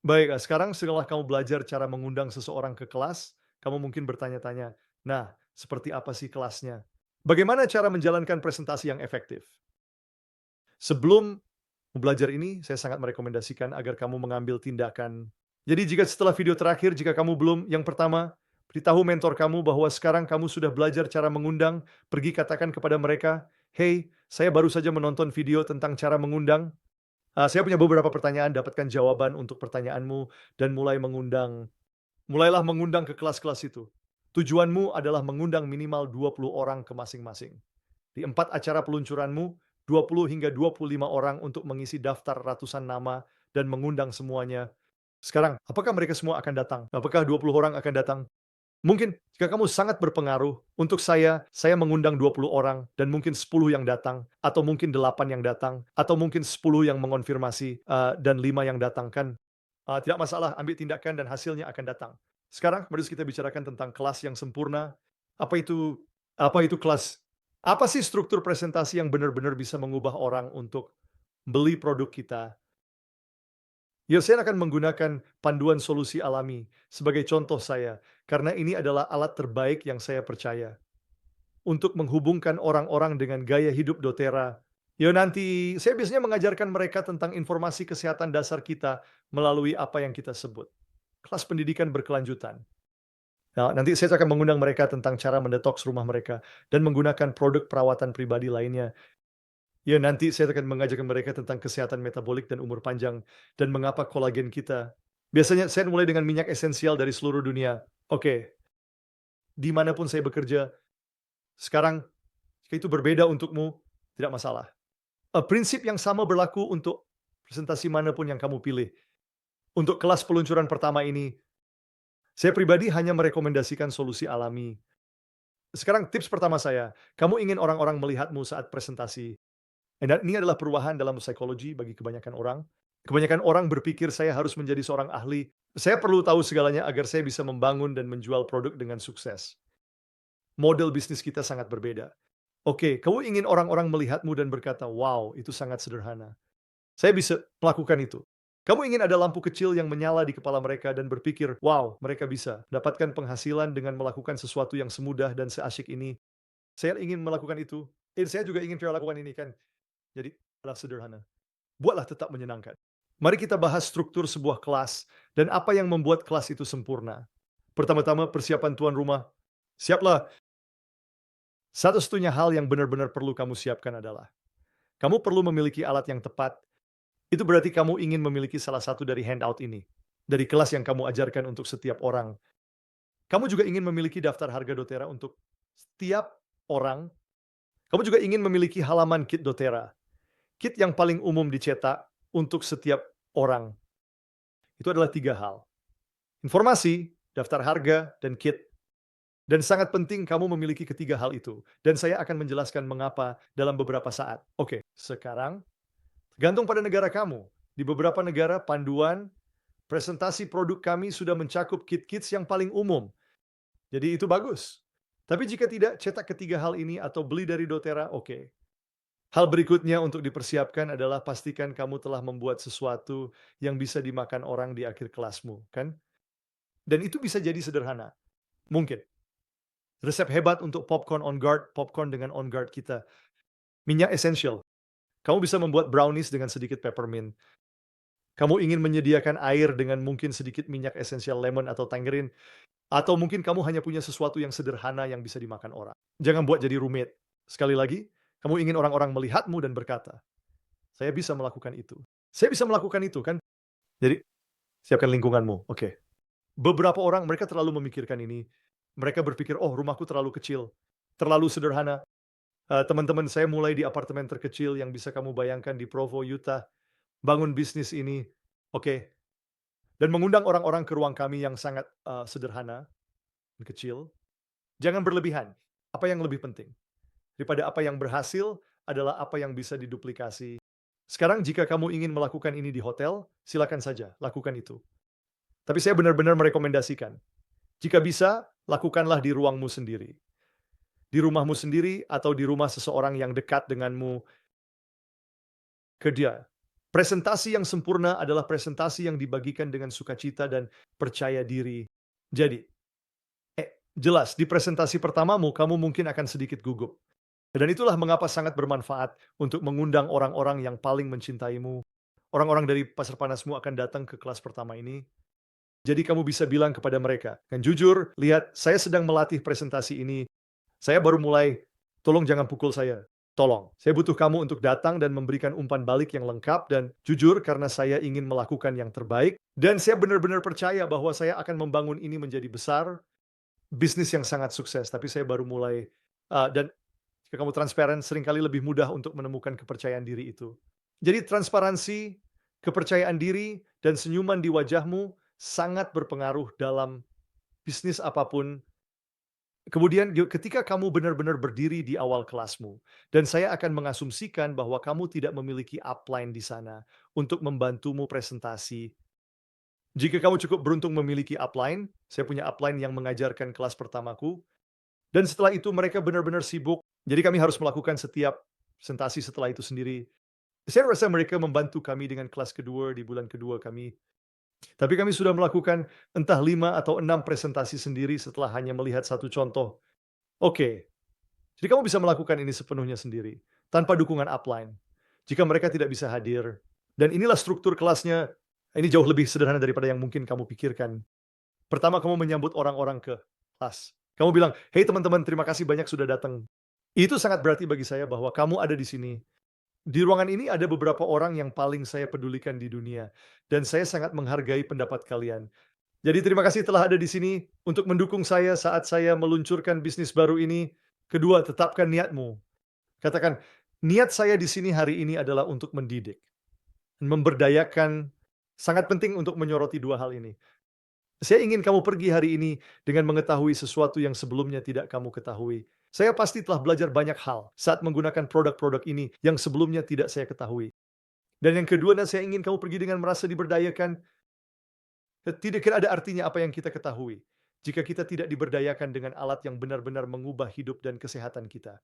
Baik, sekarang setelah kamu belajar cara mengundang seseorang ke kelas, kamu mungkin bertanya-tanya, "Nah, seperti apa sih kelasnya? Bagaimana cara menjalankan presentasi yang efektif?" Sebelum belajar ini, saya sangat merekomendasikan agar kamu mengambil tindakan. Jadi jika setelah video terakhir, jika kamu belum, yang pertama, beritahu mentor kamu bahwa sekarang kamu sudah belajar cara mengundang, pergi katakan kepada mereka, "Hey, saya baru saja menonton video tentang cara mengundang. Saya punya beberapa pertanyaan, dapatkan jawaban untuk pertanyaanmu dan mulailah mengundang ke kelas-kelas itu. Tujuanmu adalah mengundang minimal 20 orang ke masing-masing. Di 4 acara peluncuranmu, 20 hingga 25 orang untuk mengisi daftar ratusan nama dan mengundang semuanya. Sekarang, apakah mereka semua akan datang? Apakah 20 orang akan datang? Mungkin jika kamu sangat berpengaruh, untuk saya mengundang 20 orang dan mungkin 10 yang datang, atau mungkin 8 yang datang, atau mungkin 10 yang mengonfirmasi, dan 5 yang datang kan, tidak masalah, ambil tindakan dan hasilnya akan datang. Sekarang mari kita bicarakan tentang kelas yang sempurna. Apa itu apa itu kelas? Apa sih struktur presentasi yang benar-benar bisa mengubah orang untuk beli produk kita? Yosen akan menggunakan panduan solusi alami sebagai contoh saya, karena ini adalah alat terbaik yang saya percaya untuk menghubungkan orang-orang dengan gaya hidup doTERRA. Nanti saya biasanya mengajarkan mereka tentang informasi kesehatan dasar kita melalui apa yang kita sebut kelas pendidikan berkelanjutan. Nah, nanti saya akan mengundang mereka tentang cara mendetoks rumah mereka dan menggunakan produk perawatan pribadi lainnya. Nanti saya akan mengajarkan mereka tentang kesehatan metabolik dan umur panjang, dan mengapa kolagen kita. Biasanya saya mulai dengan minyak esensial dari seluruh dunia. Oke, dimanapun saya bekerja, sekarang jika itu berbeda untukmu, tidak masalah. Prinsip yang sama berlaku untuk presentasi manapun yang kamu pilih. Untuk kelas peluncuran pertama ini, saya pribadi hanya merekomendasikan solusi alami. Sekarang tips pertama saya, kamu ingin orang-orang melihatmu saat presentasi. Dan ini adalah perubahan dalam psikologi bagi kebanyakan orang. Kebanyakan orang berpikir saya harus menjadi seorang ahli. Saya perlu tahu segalanya agar saya bisa membangun dan menjual produk dengan sukses. Model bisnis kita sangat berbeda. Oke, kamu ingin orang-orang melihatmu dan berkata, "Wow, itu sangat sederhana. Saya bisa melakukan itu." Kamu ingin ada lampu kecil yang menyala di kepala mereka dan berpikir, "Wow, mereka bisa dapatkan penghasilan dengan melakukan sesuatu yang semudah dan seasyik ini. Saya ingin melakukan itu. Saya juga ingin lakukan ini kan." Jadi, adalah sederhana. Buatlah tetap menyenangkan. Mari kita bahas struktur sebuah kelas dan apa yang membuat kelas itu sempurna. Pertama-tama, persiapan tuan rumah. Siaplah. Satu-satunya hal yang benar-benar perlu kamu siapkan adalah kamu perlu memiliki alat yang tepat. Itu berarti kamu ingin memiliki salah satu dari handout ini, dari kelas yang kamu ajarkan untuk setiap orang. Kamu juga ingin memiliki daftar harga doTERRA untuk setiap orang. Kamu juga ingin memiliki halaman kit doTERRA, kit yang paling umum dicetak untuk setiap orang. Itu adalah 3 hal. Informasi, daftar harga, dan kit. Dan sangat penting kamu memiliki ketiga hal itu. Dan saya akan menjelaskan mengapa dalam beberapa saat. Oke, sekarang tergantung pada negara kamu. Di beberapa negara, panduan presentasi produk kami sudah mencakup kit-kits yang paling umum. Jadi itu bagus. Tapi jika tidak, cetak ketiga hal ini atau beli dari doTERRA, oke. Hal berikutnya untuk dipersiapkan adalah pastikan kamu telah membuat sesuatu yang bisa dimakan orang di akhir kelasmu, kan? Dan itu bisa jadi sederhana. Mungkin. Resep hebat untuk popcorn on guard, popcorn dengan on guard kita. Minyak esensial. Kamu bisa membuat brownies dengan sedikit peppermint. Kamu ingin menyediakan air dengan mungkin sedikit minyak esensial lemon atau tangerine. Atau mungkin kamu hanya punya sesuatu yang sederhana yang bisa dimakan orang. Jangan buat jadi rumit. Sekali lagi, kamu ingin orang-orang melihatmu dan berkata, "Saya bisa melakukan itu. Saya bisa melakukan itu," kan? Jadi, siapkan lingkunganmu. Oke. Beberapa orang mereka terlalu memikirkan ini. Mereka berpikir, "Oh, rumahku terlalu kecil, terlalu sederhana." Teman-teman saya mulai di apartemen terkecil yang bisa kamu bayangkan di Provo, Utah, bangun bisnis ini, oke, dan mengundang orang-orang ke ruang kami yang sangat, sederhana dan kecil. Jangan berlebihan. Apa yang lebih penting daripada apa yang berhasil adalah apa yang bisa diduplikasi. Sekarang jika kamu ingin melakukan ini di hotel, silakan saja lakukan itu. Tapi saya benar-benar merekomendasikan, jika bisa, lakukanlah di ruangmu sendiri. Di rumahmu sendiri atau di rumah seseorang yang dekat denganmu, ke dia. Presentasi yang sempurna adalah presentasi yang dibagikan dengan sukacita dan percaya diri. Jadi, jelas di presentasi pertamamu kamu mungkin akan sedikit gugup. Dan itulah mengapa sangat bermanfaat untuk mengundang orang-orang yang paling mencintaimu. Orang-orang dari pasar panasmu akan datang ke kelas pertama ini. Jadi kamu bisa bilang kepada mereka, kan jujur, lihat saya sedang melatih presentasi ini. Saya baru mulai, tolong jangan pukul saya. Tolong, saya butuh kamu untuk datang dan memberikan umpan balik yang lengkap dan jujur karena saya ingin melakukan yang terbaik. Dan saya benar-benar percaya bahwa saya akan membangun ini menjadi besar, bisnis yang sangat sukses. Tapi saya baru mulai, dan jika kamu transparan, seringkali lebih mudah untuk menemukan kepercayaan diri itu. Jadi transparansi, kepercayaan diri, dan senyuman di wajahmu sangat berpengaruh dalam bisnis apapun. Kemudian ketika kamu benar-benar berdiri di awal kelasmu, dan saya akan mengasumsikan bahwa kamu tidak memiliki upline di sana untuk membantumu presentasi. Jika kamu cukup beruntung memiliki upline, saya punya upline yang mengajarkan kelas pertamaku, dan setelah itu mereka benar-benar sibuk. Jadi kami harus melakukan setiap presentasi setelah itu sendiri. Saya rasa mereka membantu kami dengan kelas kedua di bulan kedua kami. Tapi kami sudah melakukan entah 5 atau 6 presentasi sendiri setelah hanya melihat satu contoh. Oke, jadi kamu bisa melakukan ini sepenuhnya sendiri, tanpa dukungan upline. Jika mereka tidak bisa hadir, dan inilah struktur kelasnya, ini jauh lebih sederhana daripada yang mungkin kamu pikirkan. Pertama, kamu menyambut orang-orang ke kelas. Kamu bilang, "Hei teman-teman, terima kasih banyak sudah datang." Itu sangat berarti bagi saya bahwa kamu ada di sini. Di ruangan ini ada beberapa orang yang paling saya pedulikan di dunia, dan saya sangat menghargai pendapat kalian. Jadi terima kasih telah ada di sini untuk mendukung saya saat saya meluncurkan bisnis baru ini. Kedua, tetapkan niatmu. Katakan, niat saya di sini hari ini adalah untuk mendidik, memberdayakan. Sangat penting untuk menyoroti dua hal ini. Saya ingin kamu pergi hari ini dengan mengetahui sesuatu yang sebelumnya tidak kamu ketahui. Saya pasti telah belajar banyak hal saat menggunakan produk-produk ini yang sebelumnya tidak saya ketahui. Dan yang kedua, saya ingin kamu pergi dengan merasa diberdayakan. Tidak kira ada artinya apa yang kita ketahui jika kita tidak diberdayakan dengan alat yang benar-benar mengubah hidup dan kesehatan kita.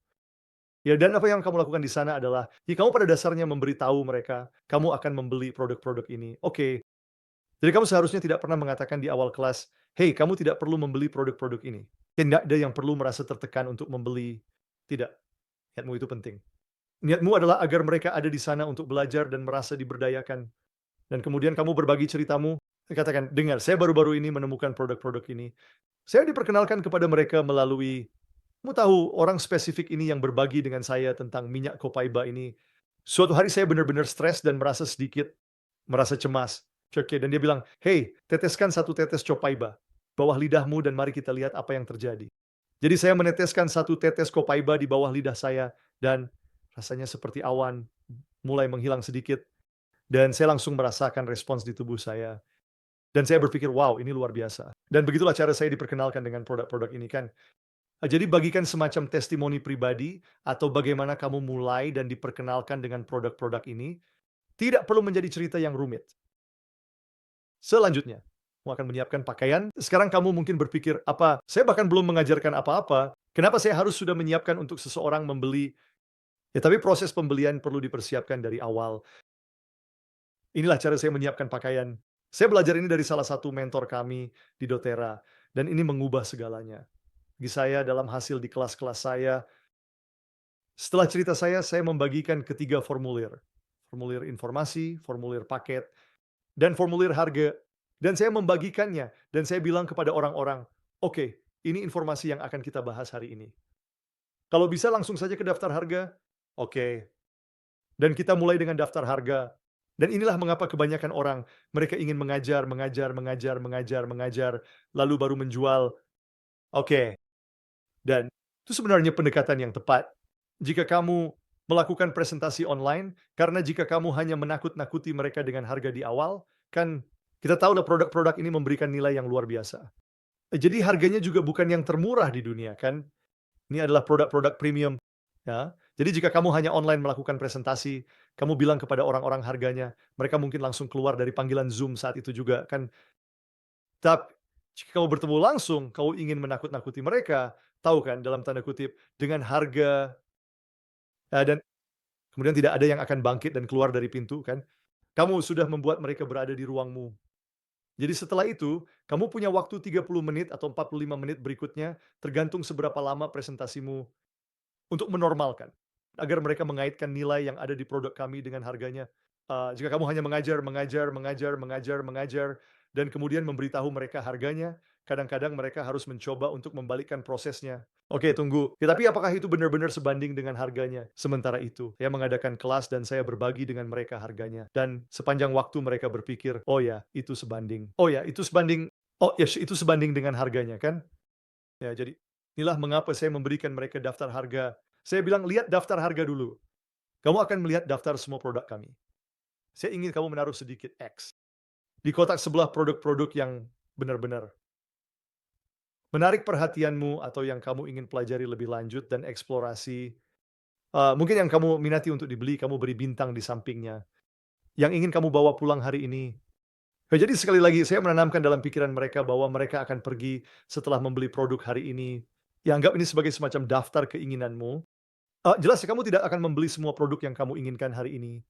Ya, dan apa yang kamu lakukan di sana adalah, ya kamu pada dasarnya memberitahu mereka, kamu akan membeli produk-produk ini. Oke, jadi kamu seharusnya tidak pernah mengatakan di awal kelas, "Hei, kamu tidak perlu membeli produk-produk ini." Tidak ada yang perlu merasa tertekan untuk membeli. Tidak, niatmu itu penting. Niatmu adalah agar mereka ada di sana untuk belajar dan merasa diberdayakan. Dan kemudian kamu berbagi ceritamu, katakan, "Dengar, saya baru-baru ini menemukan produk-produk ini." Saya diperkenalkan kepada mereka melalui, kamu tahu orang spesifik ini yang berbagi dengan saya tentang minyak copaiba ini. Suatu hari saya benar-benar stres dan merasa cemas. Oke, dan dia bilang, "Hei, teteskan satu tetes copaiba bawah lidahmu dan mari kita lihat apa yang terjadi." Jadi saya meneteskan satu tetes copaiba di bawah lidah saya dan rasanya seperti awan mulai menghilang sedikit dan saya langsung merasakan respons di tubuh saya. Dan saya berpikir, "Wow, ini luar biasa." Dan begitulah cara saya diperkenalkan dengan produk-produk ini kan. Jadi bagikan semacam testimoni pribadi atau bagaimana kamu mulai dan diperkenalkan dengan produk-produk ini, tidak perlu menjadi cerita yang rumit. Selanjutnya, kamu akan menyiapkan pakaian. Sekarang kamu mungkin berpikir, "Apa, saya bahkan belum mengajarkan apa-apa, kenapa saya harus sudah menyiapkan untuk seseorang membeli?" Ya, tapi proses pembelian perlu dipersiapkan dari awal. Inilah cara saya menyiapkan pakaian. Saya belajar ini dari salah satu mentor kami di doTERRA, dan ini mengubah segalanya. Bagi saya dalam hasil di kelas-kelas saya, setelah cerita saya membagikan ketiga formulir. Formulir informasi, formulir paket, dan formulir harga. Dan saya membagikannya, dan saya bilang kepada orang-orang, "Oke, ini informasi yang akan kita bahas hari ini. Kalau bisa langsung saja ke daftar harga." Oke. Dan kita mulai dengan daftar harga. Dan inilah mengapa kebanyakan orang, mereka ingin mengajar, mengajar, mengajar, mengajar, mengajar, lalu baru menjual. Oke. Dan itu sebenarnya pendekatan yang tepat. Jika kamu melakukan presentasi online, karena jika kamu hanya menakut-nakuti mereka dengan harga di awal, kan kita tahu lah produk-produk ini memberikan nilai yang luar biasa. Jadi harganya juga bukan yang termurah di dunia kan. Ini adalah produk-produk premium, ya. Jadi jika kamu hanya online melakukan presentasi, kamu bilang kepada orang-orang harganya, mereka mungkin langsung keluar dari panggilan Zoom saat itu juga kan. Tapi jika kamu bertemu langsung, kamu ingin menakut-nakuti mereka, tahu kan dalam tanda kutip, dengan harga, dan kemudian tidak ada yang akan bangkit dan keluar dari pintu kan. Kamu sudah membuat mereka berada di ruangmu. Jadi setelah itu, kamu punya waktu 30 menit atau 45 menit berikutnya, tergantung seberapa lama presentasimu, untuk menormalkan, agar mereka mengaitkan nilai yang ada di produk kami dengan harganya. Jika kamu hanya mengajar, mengajar, mengajar, mengajar, mengajar, dan kemudian memberitahu mereka harganya, kadang-kadang mereka harus mencoba untuk membalikkan prosesnya. Oke, tunggu. Ya, tapi apakah itu benar-benar sebanding dengan harganya? Sementara itu, saya mengadakan kelas dan saya berbagi dengan mereka harganya. Dan sepanjang waktu mereka berpikir, oh ya, itu sebanding. Oh ya, itu sebanding. Oh ya, itu sebanding dengan harganya, kan? Ya, jadi inilah mengapa saya memberikan mereka daftar harga. Saya bilang, lihat daftar harga dulu. Kamu akan melihat daftar semua produk kami. Saya ingin kamu menaruh sedikit X. Di kotak sebelah produk-produk yang benar-benar menarik perhatianmu atau yang kamu ingin pelajari lebih lanjut dan eksplorasi. Mungkin yang kamu minati untuk dibeli, kamu beri bintang di sampingnya. Yang ingin kamu bawa pulang hari ini. Ya, jadi sekali lagi saya menanamkan dalam pikiran mereka bahwa mereka akan pergi setelah membeli produk hari ini. Ya, anggap ini sebagai semacam daftar keinginanmu. Jelas kamu tidak akan membeli semua produk yang kamu inginkan hari ini,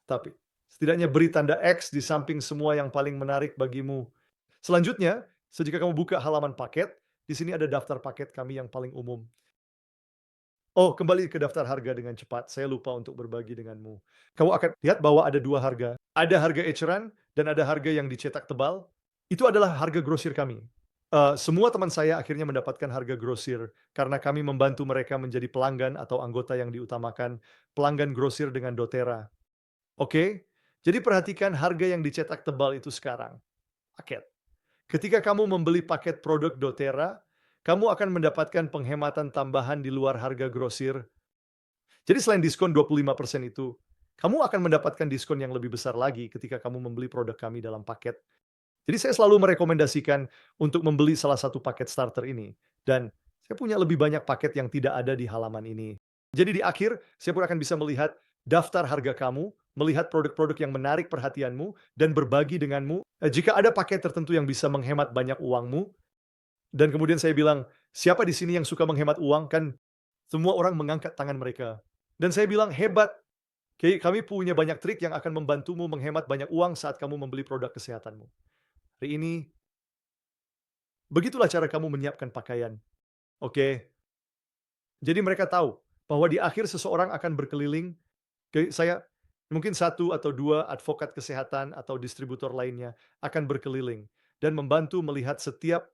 tapi setidaknya beri tanda X di samping semua yang paling menarik bagimu. Selanjutnya, jika kamu buka halaman paket, di sini ada daftar paket kami yang paling umum. Oh, kembali ke daftar harga dengan cepat, saya lupa untuk berbagi denganmu. Kamu akan lihat bahwa ada 2 harga. Ada harga eceran dan ada harga yang dicetak tebal. Itu adalah harga grosir kami. Semua teman saya akhirnya mendapatkan harga grosir, karena kami membantu mereka menjadi pelanggan atau anggota yang diutamakan, pelanggan grosir dengan doTERRA. Oke? Jadi perhatikan harga yang dicetak tebal itu sekarang, paket. Ketika kamu membeli paket produk doTERRA, kamu akan mendapatkan penghematan tambahan di luar harga grosir. Jadi selain diskon 25% itu, kamu akan mendapatkan diskon yang lebih besar lagi ketika kamu membeli produk kami dalam paket. Jadi saya selalu merekomendasikan untuk membeli salah satu paket starter ini. Dan saya punya lebih banyak paket yang tidak ada di halaman ini. Jadi di akhir, saya pun akan bisa melihat daftar harga kamu, melihat produk-produk yang menarik perhatianmu, dan berbagi denganmu. Jika ada paket tertentu yang bisa menghemat banyak uangmu, dan kemudian saya bilang, siapa di sini yang suka menghemat uang? Kan semua orang mengangkat tangan mereka. Dan saya bilang, hebat, kami punya banyak trik yang akan membantumu menghemat banyak uang saat kamu membeli produk kesehatanmu. Hari ini, begitulah cara kamu menyiapkan pakaian. Oke, jadi mereka tahu bahwa di akhir seseorang akan berkeliling ke saya, mungkin satu atau dua advokat kesehatan atau distributor lainnya akan berkeliling dan membantu melihat setiap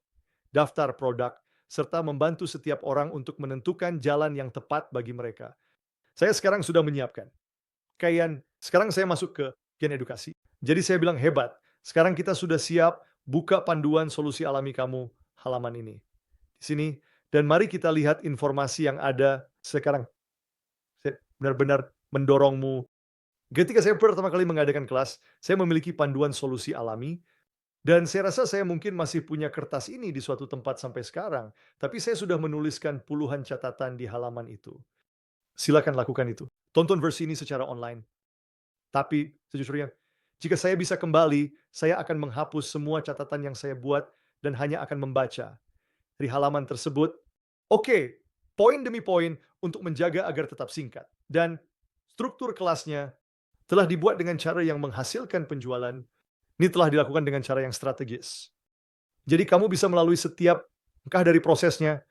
daftar produk, serta membantu setiap orang untuk menentukan jalan yang tepat bagi mereka. Saya sekarang sudah menyiapkan. Sekarang saya masuk ke bagian edukasi. Jadi saya bilang, hebat, sekarang kita sudah siap, buka panduan solusi alami kamu, halaman ini. Di sini, dan mari kita lihat informasi yang ada sekarang. Saya benar-benar mendorongmu. Ketika saya pertama kali mengadakan kelas, saya memiliki panduan solusi alami, dan saya rasa saya mungkin masih punya kertas ini di suatu tempat sampai sekarang, tapi saya sudah menuliskan puluhan catatan di halaman itu. Silakan lakukan itu. Tonton versi ini secara online. Tapi sejujurnya, jika saya bisa kembali, saya akan menghapus semua catatan yang saya buat dan hanya akan membaca dari halaman tersebut. Oke, poin demi poin untuk menjaga agar tetap singkat. Dan struktur kelasnya telah dibuat dengan cara yang menghasilkan penjualan. Ini telah dilakukan dengan cara yang strategis. Jadi kamu bisa melalui setiap langkah dari prosesnya.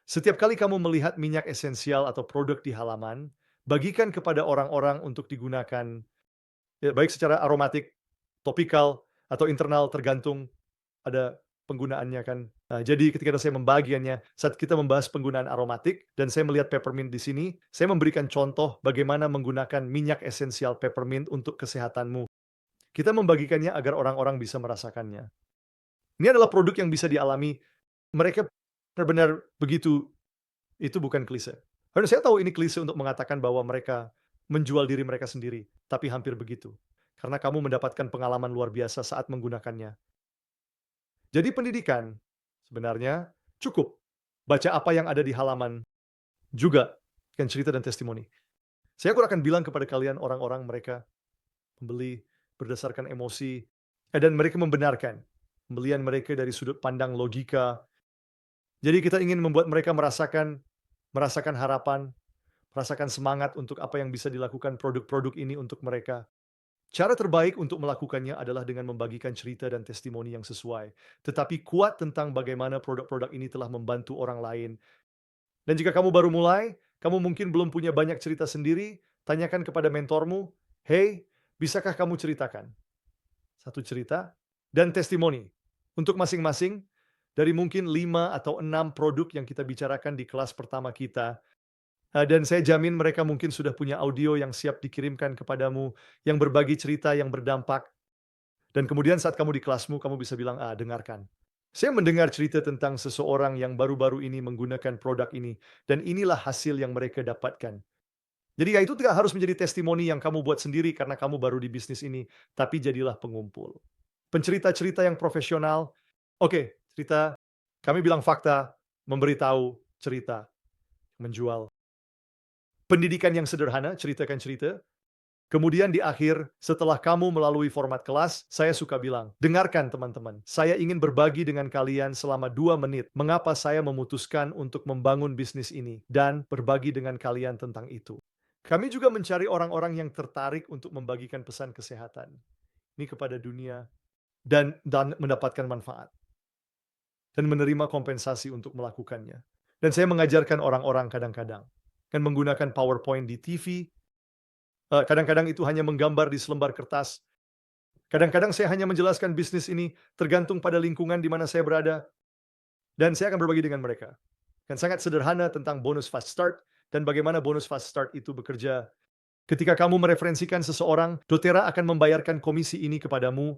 Setiap kali kamu melihat minyak esensial atau produk di halaman, bagikan kepada orang-orang untuk digunakan. Ya, baik secara aromatik, topikal, atau internal tergantung ada penggunaannya kan. Nah, jadi ketika saya membagiannya, saat kita membahas penggunaan aromatik dan saya melihat peppermint di sini, saya memberikan contoh bagaimana menggunakan minyak esensial peppermint untuk kesehatanmu. Kita membagikannya agar orang-orang bisa merasakannya. Ini adalah produk yang bisa dialami. Mereka benar-benar begitu. Itu bukan klise. Karena saya tahu ini klise untuk mengatakan bahwa mereka menjual diri mereka sendiri, tapi hampir begitu. Karena kamu mendapatkan pengalaman luar biasa saat menggunakannya. Jadi pendidikan sebenarnya cukup baca apa yang ada di halaman, juga kan cerita dan testimoni. Saya kurang akan bilang kepada kalian orang-orang mereka membeli berdasarkan emosi, dan mereka membenarkan pembelian mereka dari sudut pandang logika. Jadi kita ingin membuat mereka merasakan merasakan harapan, merasakan semangat untuk apa yang bisa dilakukan produk-produk ini untuk mereka. Cara terbaik untuk melakukannya adalah dengan membagikan cerita dan testimoni yang sesuai, tetapi kuat tentang bagaimana produk-produk ini telah membantu orang lain. Dan jika kamu baru mulai, kamu mungkin belum punya banyak cerita sendiri, tanyakan kepada mentormu, "Hey, bisakah kamu ceritakan satu cerita dan testimoni untuk masing-masing dari mungkin 5 atau 6 produk yang kita bicarakan di kelas pertama kita?" Dan saya jamin mereka mungkin sudah punya audio yang siap dikirimkan kepadamu, yang berbagi cerita yang berdampak. Dan kemudian saat kamu di kelasmu, kamu bisa bilang, dengarkan. Saya mendengar cerita tentang seseorang yang baru-baru ini menggunakan produk ini, dan inilah hasil yang mereka dapatkan. Jadi ya itu tidak harus menjadi testimoni yang kamu buat sendiri karena kamu baru di bisnis ini, tapi jadilah pengumpul. Pencerita-cerita yang profesional, oke, cerita, kami bilang fakta, memberitahu, cerita, menjual. Pendidikan yang sederhana, ceritakan cerita. Kemudian di akhir, setelah kamu melalui format kelas, saya suka bilang, dengarkan teman-teman, saya ingin berbagi dengan kalian selama 2 menit mengapa saya memutuskan untuk membangun bisnis ini dan berbagi dengan kalian tentang itu. Kami juga mencari orang-orang yang tertarik untuk membagikan pesan kesehatan ini kepada dunia dan mendapatkan manfaat dan menerima kompensasi untuk melakukannya. Dan saya mengajarkan orang-orang kadang-kadang dengan menggunakan PowerPoint di TV. Kadang-kadang itu hanya menggambar di selembar kertas. Kadang-kadang saya hanya menjelaskan bisnis ini tergantung pada lingkungan di mana saya berada, dan saya akan berbagi dengan mereka. Dan sangat sederhana tentang bonus fast start dan bagaimana bonus fast start itu bekerja. Ketika kamu mereferensikan seseorang, doTERRA akan membayarkan komisi ini kepadamu.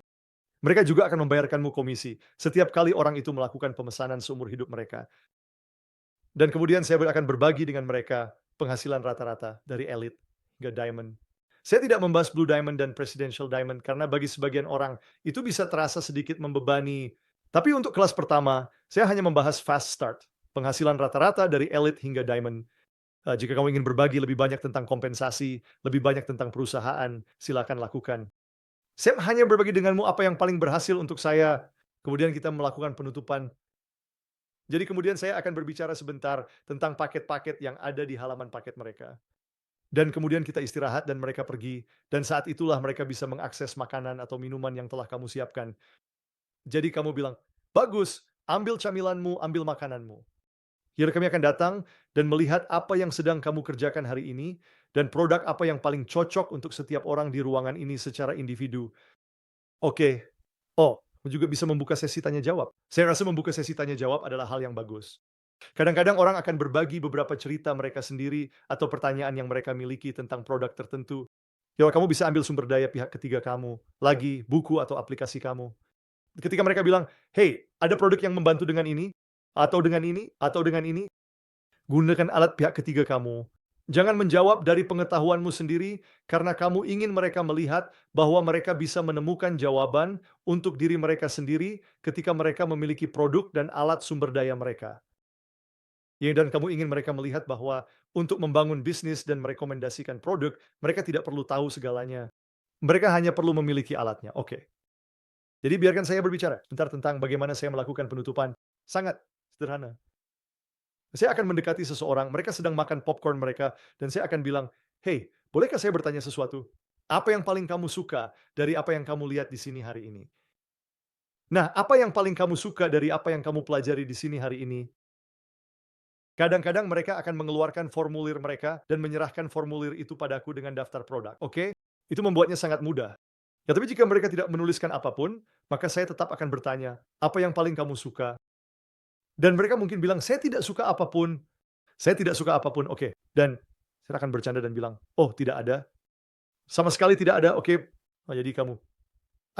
Mereka juga akan membayarkanmu komisi setiap kali orang itu melakukan pemesanan seumur hidup mereka. Dan kemudian saya akan berbagi dengan mereka penghasilan rata-rata dari elite hingga diamond. Saya tidak membahas Blue Diamond dan Presidential Diamond karena bagi sebagian orang itu bisa terasa sedikit membebani. Tapi untuk kelas pertama, saya hanya membahas fast start, penghasilan rata-rata dari elite hingga diamond. Jika kamu ingin berbagi lebih banyak tentang kompensasi, lebih banyak tentang perusahaan, silakan lakukan. Saya hanya berbagi denganmu apa yang paling berhasil untuk saya. Kemudian kita melakukan penutupan. Jadi kemudian saya akan berbicara sebentar tentang paket-paket yang ada di halaman paket mereka. Dan kemudian kita istirahat dan mereka pergi, dan saat itulah mereka bisa mengakses makanan atau minuman yang telah kamu siapkan. Jadi kamu bilang, "Bagus, ambil camilanmu, ambil makananmu." Kira kami akan datang dan melihat apa yang sedang kamu kerjakan hari ini, dan produk apa yang paling cocok untuk setiap orang di ruangan ini secara individu. Oke. Oh, kamu juga bisa membuka sesi tanya jawab. Saya rasa membuka sesi tanya jawab adalah hal yang bagus. Kadang-kadang orang akan berbagi beberapa cerita mereka sendiri atau pertanyaan yang mereka miliki tentang produk tertentu. Ya, kamu bisa ambil sumber daya pihak ketiga kamu, lagi buku atau aplikasi kamu. Ketika mereka bilang, "Hey, ada produk yang membantu dengan ini, atau dengan ini, atau dengan ini," gunakan alat pihak ketiga kamu. Jangan menjawab dari pengetahuanmu sendiri, karena kamu ingin mereka melihat bahwa mereka bisa menemukan jawaban untuk diri mereka sendiri ketika mereka memiliki produk dan alat sumber daya mereka. Ya, dan kamu ingin mereka melihat bahwa untuk membangun bisnis dan merekomendasikan produk, mereka tidak perlu tahu segalanya. Mereka hanya perlu memiliki alatnya. Oke. Jadi biarkan saya berbicara sebentar tentang bagaimana saya melakukan penutupan. Sangat sederhana. Saya akan mendekati seseorang, mereka sedang makan popcorn mereka, dan saya akan bilang, "Hey, bolehkah saya bertanya sesuatu? Apa yang paling kamu suka dari apa yang kamu lihat di sini hari ini? Nah, apa yang paling kamu suka dari apa yang kamu pelajari di sini hari ini?" Kadang-kadang mereka akan mengeluarkan formulir mereka dan menyerahkan formulir itu padaku dengan daftar produk, oke? Itu membuatnya sangat mudah. Ya, tapi jika mereka tidak menuliskan apapun, maka saya tetap akan bertanya, "Apa yang paling kamu suka?" Dan mereka mungkin bilang, "Saya tidak suka apapun. Saya tidak suka apapun." Oke, dan saya akan bercanda dan bilang, "Oh, tidak ada? Sama sekali tidak ada? Oke." Oh, jadi kamu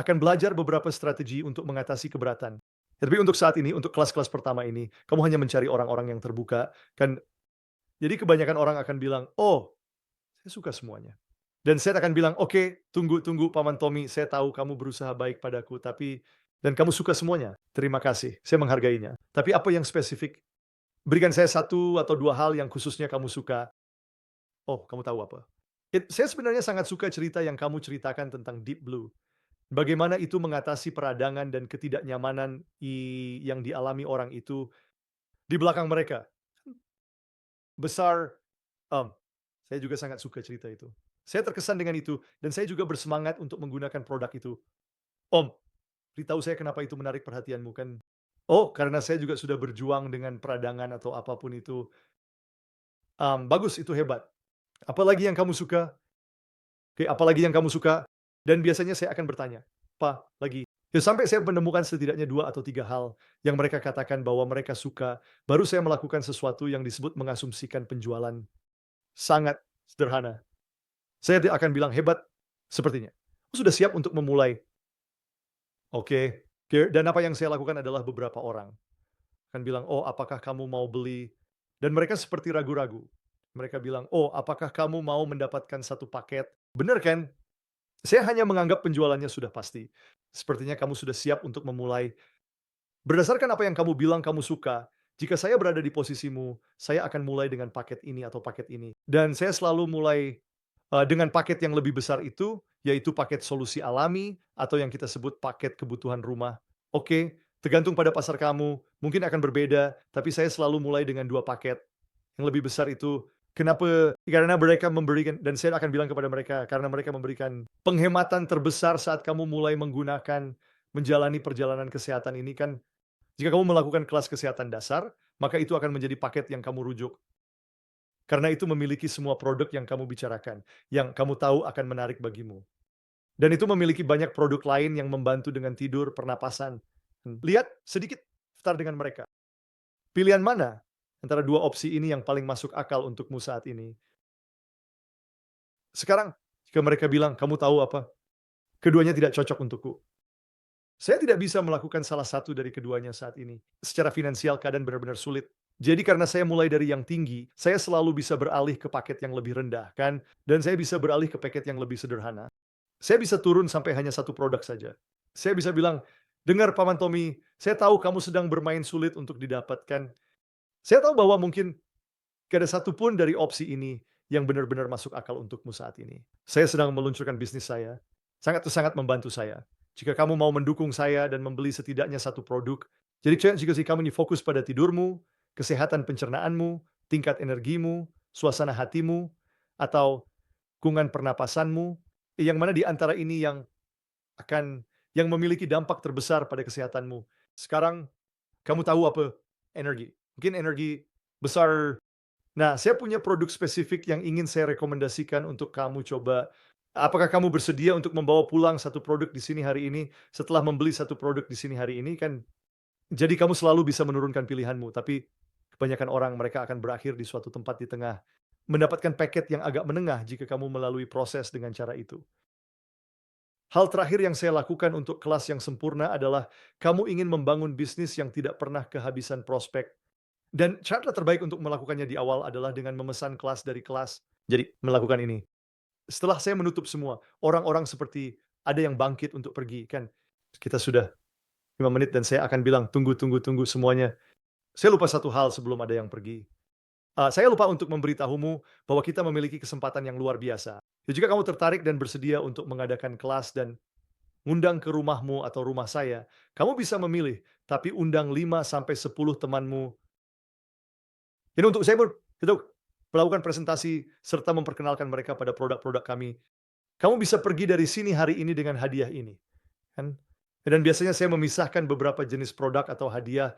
akan belajar beberapa strategi untuk mengatasi keberatan. Ya, tapi untuk saat ini, untuk kelas-kelas pertama ini, kamu hanya mencari orang-orang yang terbuka, kan jadi kebanyakan orang akan bilang, "Oh, saya suka semuanya." Dan saya akan bilang, "Oke, tunggu tunggu Paman Tommy, saya tahu kamu berusaha baik padaku, tapi dan kamu suka semuanya. Terima kasih, saya menghargainya. Tapi apa yang spesifik? Berikan saya satu atau 2 hal yang khususnya kamu suka." "Oh, kamu tahu apa?" Saya sebenarnya sangat suka cerita yang kamu ceritakan tentang Deep Blue. Bagaimana itu mengatasi peradangan dan ketidaknyamanan yang dialami orang itu di belakang mereka. Besar, mmm, saya juga sangat suka cerita itu. Saya terkesan dengan itu, dan saya juga bersemangat untuk menggunakan produk itu. "Om, beritahu saya kenapa itu menarik perhatianmu kan?" "Oh, karena saya juga sudah berjuang dengan peradangan," atau apapun itu. "Bagus, itu hebat. Apalagi yang kamu suka?" "Oke, apalagi yang kamu suka?" Dan biasanya saya akan bertanya, "Apa lagi?" Ya sampai saya menemukan setidaknya 2 atau 3 hal yang mereka katakan bahwa mereka suka, baru saya melakukan sesuatu yang disebut mengasumsikan penjualan. Sangat sederhana. Saya tidak akan bilang, "Hebat, sepertinya." Sudah siap untuk memulai. Oke, dan apa yang saya lakukan adalah beberapa orang akan bilang, "Oh, apakah kamu mau beli?" Dan mereka seperti ragu-ragu. Mereka bilang, "Oh, apakah kamu mau mendapatkan satu paket?" Benar kan? Saya hanya menganggap penjualannya sudah pasti. Sepertinya kamu sudah siap untuk memulai. Berdasarkan apa yang kamu bilang kamu suka, jika saya berada di posisimu, saya akan mulai dengan paket ini atau paket ini. Dan saya selalu mulai dengan paket yang lebih besar itu, yaitu paket solusi alami atau yang kita sebut paket kebutuhan rumah. Oke, tergantung pada pasar kamu, mungkin akan berbeda, tapi saya selalu mulai dengan 2 paket. Yang lebih besar itu, kenapa? Karena mereka memberikan, dan saya akan bilang kepada mereka, karena mereka memberikan penghematan terbesar saat kamu mulai menggunakan menjalani perjalanan kesehatan ini kan. Jika kamu melakukan kelas kesehatan dasar, maka itu akan menjadi paket yang kamu rujuk. Karena itu memiliki semua produk yang kamu bicarakan, yang kamu tahu akan menarik bagimu. Dan itu memiliki banyak produk lain yang membantu dengan tidur, pernapasan. Lihat sedikit daftar dengan mereka. Pilihan mana antara 2 opsi ini yang paling masuk akal untukmu saat ini? Sekarang, jika mereka bilang, "Kamu tahu apa? Keduanya tidak cocok untukku." Saya tidak bisa melakukan salah satu dari keduanya saat ini. Secara finansial keadaan benar-benar sulit. Jadi karena saya mulai dari yang tinggi, saya selalu bisa beralih ke paket yang lebih rendah kan, dan saya bisa beralih ke paket yang lebih sederhana. Saya bisa turun sampai hanya satu produk saja. Saya bisa bilang, "Dengar Paman Tommy, saya tahu kamu sedang bermain sulit untuk didapatkan. Saya tahu bahwa mungkin gak ada satupun dari opsi ini yang benar-benar masuk akal untukmu saat ini. Saya sedang meluncurkan bisnis saya. Sangat membantu saya. Jika kamu mau mendukung saya dan membeli setidaknya satu produk, jadi jika sih kamu ini fokus pada tidurmu, kesehatan pencernaanmu, tingkat energimu, suasana hatimu, atau lingkungan pernapasanmu, yang mana di antara ini akan yang memiliki dampak terbesar pada kesehatanmu. Sekarang kamu tahu apa? Energi. Mungkin energi besar. Nah, saya punya produk spesifik yang ingin saya rekomendasikan untuk kamu coba. Apakah kamu bersedia untuk membawa pulang satu produk di sini hari ini, setelah membeli satu produk di sini hari ini kan? Jadi kamu selalu bisa menurunkan pilihanmu, tapi kebanyakan orang mereka akan berakhir di suatu tempat di tengah, mendapatkan paket yang agak menengah jika kamu melalui proses dengan cara itu. Hal terakhir yang saya lakukan untuk kelas yang sempurna adalah kamu ingin membangun bisnis yang tidak pernah kehabisan prospek. Dan cara terbaik untuk melakukannya di awal adalah dengan memesan kelas dari kelas. Jadi, melakukan ini. Setelah saya menutup semua, orang-orang seperti ada yang bangkit untuk pergi, kan. Kita sudah 5 menit dan saya akan bilang, "Tunggu tunggu tunggu semuanya." Saya lupa satu hal sebelum ada yang pergi. Saya lupa untuk memberitahumu bahwa kita memiliki kesempatan yang luar biasa. Jika kamu tertarik dan bersedia untuk mengadakan kelas dan undang ke rumahmu atau rumah saya, kamu bisa memilih, tapi undang 5 sampai 10 temanmu. Jadi untuk saya itu melakukan presentasi serta memperkenalkan mereka pada produk-produk kami. Kamu bisa pergi dari sini hari ini dengan hadiah ini, kan. Dan biasanya saya memisahkan beberapa jenis produk atau hadiah,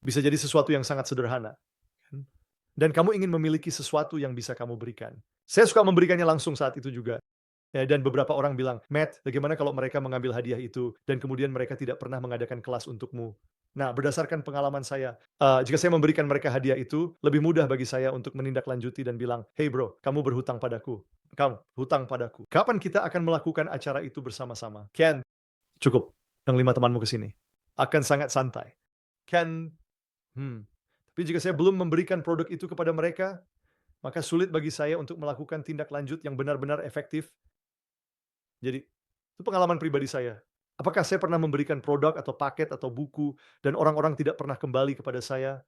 bisa jadi sesuatu yang sangat sederhana, kan. Dan kamu ingin memiliki sesuatu yang bisa kamu berikan. Saya suka memberikannya langsung saat itu juga. Ya, dan beberapa orang bilang, "Matt, bagaimana kalau mereka mengambil hadiah itu dan kemudian mereka tidak pernah mengadakan kelas untukmu?" Nah, berdasarkan pengalaman saya, jika saya memberikan mereka hadiah itu, lebih mudah bagi saya untuk menindaklanjuti dan bilang, "Hey bro, kamu berhutang padaku. Kamu hutang padaku. Kapan kita akan melakukan acara itu bersama-sama?" Ken, cukup. Yang 5 temanmu ke sini. Akan sangat santai. Ken, tapi jika saya belum memberikan produk itu kepada mereka, maka sulit bagi saya untuk melakukan tindak lanjut yang benar-benar efektif. Jadi, itu pengalaman pribadi saya. Apakah saya pernah memberikan produk atau paket atau buku dan orang-orang tidak pernah kembali kepada saya?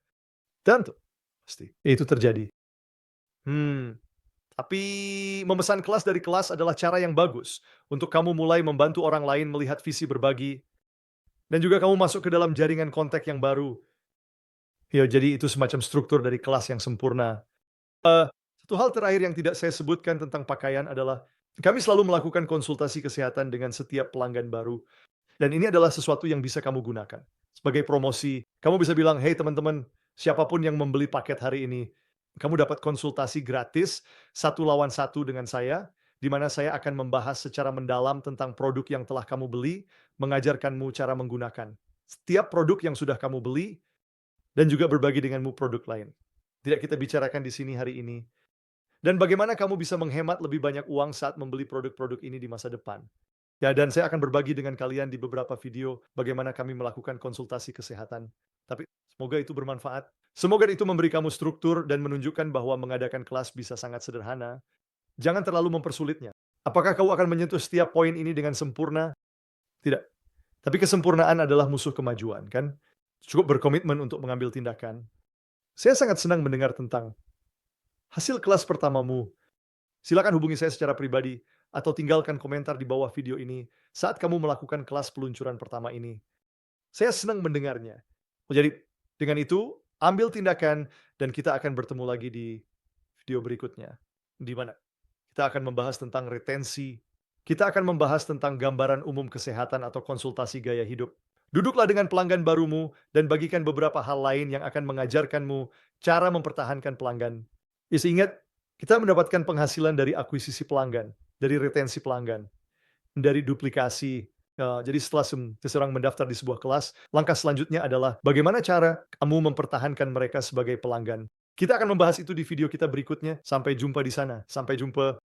Tentu, pasti. Itu terjadi. Hmm, tapi memesan kelas dari kelas adalah cara yang bagus untuk kamu mulai membantu orang lain melihat visi berbagi dan juga kamu masuk ke dalam jaringan kontak yang baru. Ya, jadi itu semacam struktur dari kelas yang sempurna. Satu hal terakhir yang tidak saya sebutkan tentang pakaian adalah kami selalu melakukan konsultasi kesehatan dengan setiap pelanggan baru. Dan ini adalah sesuatu yang bisa kamu gunakan. Sebagai promosi, kamu bisa bilang, "Hey teman-teman, siapapun yang membeli paket hari ini, kamu dapat konsultasi gratis, 1 lawan 1 dengan saya, di mana saya akan membahas secara mendalam tentang produk yang telah kamu beli, mengajarkanmu cara menggunakan setiap produk yang sudah kamu beli, dan juga berbagi denganmu produk lain." Tidak kita bicarakan di sini hari ini. Dan bagaimana kamu bisa menghemat lebih banyak uang saat membeli produk-produk ini di masa depan. Ya, dan saya akan berbagi dengan kalian di beberapa video bagaimana kami melakukan konsultasi kesehatan. Tapi semoga itu bermanfaat. Semoga itu memberi kamu struktur dan menunjukkan bahwa mengadakan kelas bisa sangat sederhana. Jangan terlalu mempersulitnya. Apakah kamu akan menyentuh setiap poin ini dengan sempurna? Tidak. Tapi kesempurnaan adalah musuh kemajuan, kan? Cukup berkomitmen untuk mengambil tindakan. Saya sangat senang mendengar tentang hasil kelas pertamamu. Silakan hubungi saya secara pribadi atau tinggalkan komentar di bawah video ini saat kamu melakukan kelas peluncuran pertama ini. Saya senang mendengarnya. Jadi, dengan itu, ambil tindakan dan kita akan bertemu lagi di video berikutnya. Di mana kita akan membahas tentang retensi. Kita akan membahas tentang gambaran umum kesehatan atau konsultasi gaya hidup. Duduklah dengan pelanggan barumu dan bagikan beberapa hal lain yang akan mengajarkanmu cara mempertahankan pelanggan. Ingat, kita mendapatkan penghasilan dari akuisisi pelanggan, dari retensi pelanggan, dari duplikasi. Jadi setelah seseorang mendaftar di sebuah kelas, langkah selanjutnya adalah bagaimana cara kamu mempertahankan mereka sebagai pelanggan. Kita akan membahas itu di video kita berikutnya. Sampai jumpa di sana. Sampai jumpa.